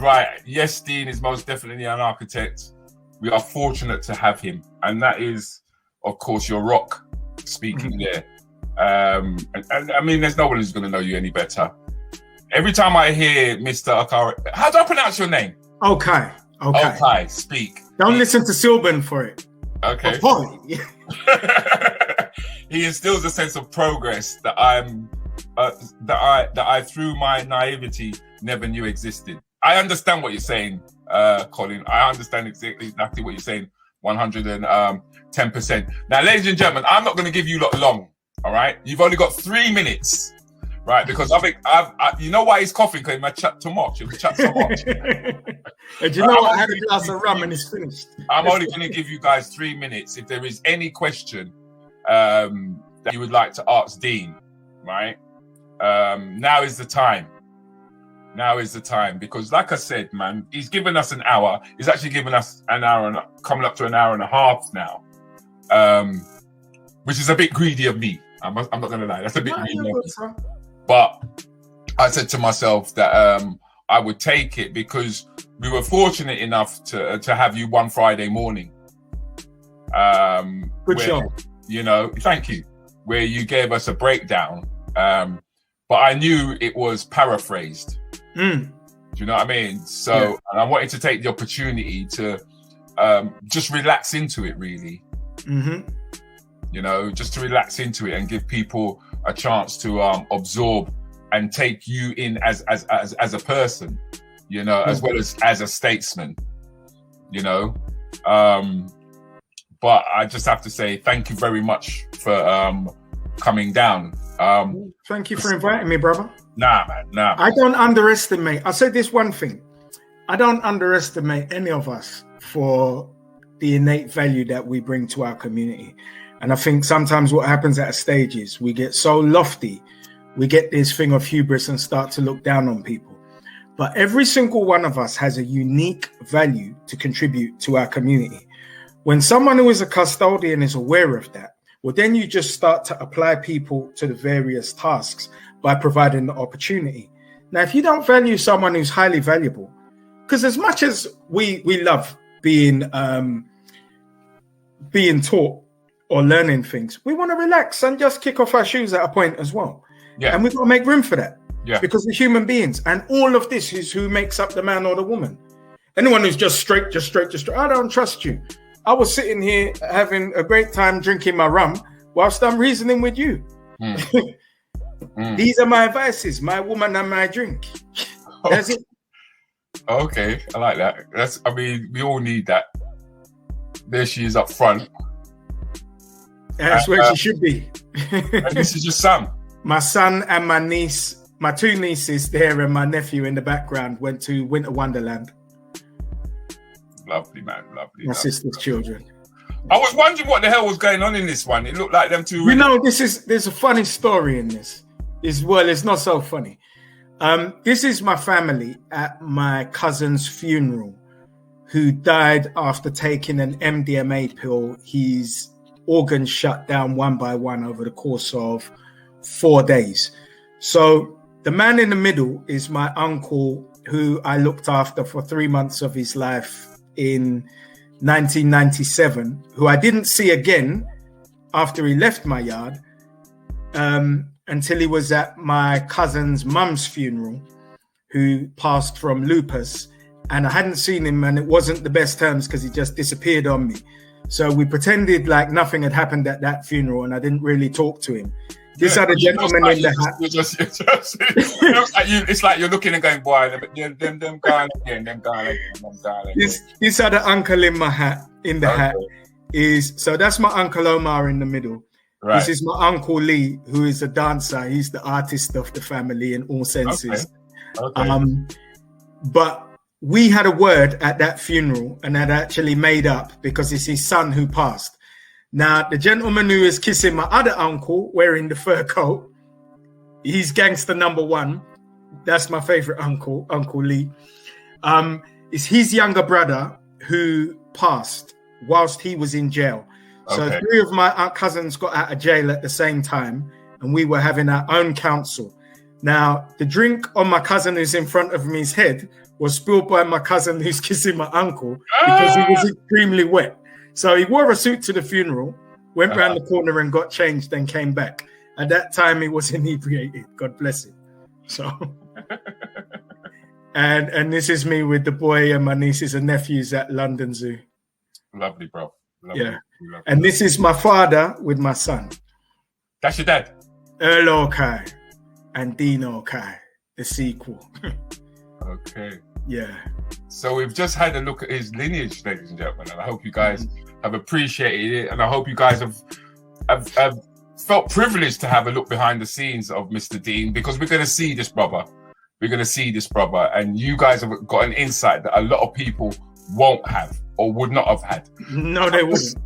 Right. Yes, Dean is most definitely an architect. We are fortunate to have him. And that is, of course, your rock speaking there. And I mean, there's no one who's going to know you any better. Every time I hear Mr. Okai, how do I pronounce your name? Okay. Okai, speak. Don't listen to Silban for it. Okay. He instills a sense of progress that I through my naivety never knew existed. I understand what you're saying, Colin. I understand exactly what you're saying, 110%. Now, ladies and gentlemen, I'm not going to give you lot long. All right, you've only got 3 minutes, right? Because I've you know why he's coughing? Because he might chat too much. It was chat so much. And you know what? I had a glass of rum and it's finished. I'm only going to give you guys 3 minutes. If there is any question that you would like to ask Dean, right? Now is the time. Now is the time, because like I said, man, he's given us an hour. He's actually given us an hour and coming up to an hour and a half now, which is a bit greedy of me. I'm not going to lie. That's a bit greedy of me. But I said to myself that I would take it because we were fortunate enough to have you one Friday morning. Good show. You know, thank you. Where you gave us a breakdown. But I knew it was paraphrased. Do you know what I mean? So, yeah. And I wanted to take the opportunity to just relax into it, really. You know, just to relax into it and give people a chance to absorb and take you in as a person, you know, as well as a statesman, you know. But I just have to say thank you very much for coming down. Thank you for inviting me, brother. Nah, man, nah. I don't underestimate. I'll say this one thing. I don't underestimate any of us for the innate value that we bring to our community. And I think sometimes what happens at a stage is we get so lofty, we get this thing of hubris and start to look down on people. But every single one of us has a unique value to contribute to our community. When someone who is a custodian is aware of that, well, then you just start to apply people to the various tasks by providing the opportunity. Now, if you don't value someone who's highly valuable, because as much as we love being taught or learning things, we want to relax and just kick off our shoes at a point as well. Yeah. And we've got to make room for that. Yeah. Because we're human beings. And all of this is who makes up the man or the woman. Anyone who's just straight, I don't trust you. I was sitting here having a great time drinking my rum whilst I'm reasoning with you. These are my vices, my woman and my drink. That's it. Okay, I like that. I mean, we all need that. There she is up front. That's where she should be. And this is your son. My son and my niece, my 2 nieces there and my nephew in the background went to Winter Wonderland. Lovely, man. Lovely. My sister's children. I was wondering what the hell was going on in this one. It looked like them two. You know, there's a funny story in this. It's not so funny. This is my family at my cousin's funeral, who died after taking an MDMA pill. His organs shut down one by one over the course of 4 days. So the man in the middle is my uncle, who I looked after for 3 months of his life in 1997, who I didn't see again after he left my yard until he was at my cousin's mum's funeral, who passed from lupus. And I hadn't seen him, and it wasn't the best terms because he just disappeared on me. So we pretended like nothing had happened at that funeral, and I didn't really talk to him. This other gentleman in the hat. It's like you're looking and going, boy, them guys again, them guys again. This other uncle in my hat, hat, is, so that's my Uncle Omar in the middle. Right. This is my Uncle Lee, who is a dancer. He's the artist of the family in all senses. Okay. But we had a word at that funeral and had actually made up because it's his son who passed. Now, the gentleman who is kissing my other uncle wearing the fur coat, he's gangster number 1. That's my favorite uncle, Uncle Lee. It's his younger brother who passed whilst he was in jail. So 3 of my cousins got out of jail at the same time, and we were having our own council. Now, the drink on my cousin who's in front of me's head was spilled by my cousin who's kissing my uncle because he was extremely wet. So he wore a suit to the funeral, went round the corner and got changed, then came back. At that time, he was inebriated. God bless him. So, and this is me with the boy and my nieces and nephews at London Zoo. Lovely, bro. Lovely. Yeah. Lovely. And this is my father with my son. That's your dad? Earl Okai and Dean Okai, the sequel. Okay. Yeah. So we've just had a look at his lineage, ladies and gentlemen, and I hope you guys have appreciated it, and I hope you guys have felt privileged to have a look behind the scenes of Mr. Dean, because we're going to see this brother. We're going to see this brother, and you guys have got an insight that a lot of people won't have or would not have had. No, they wouldn't.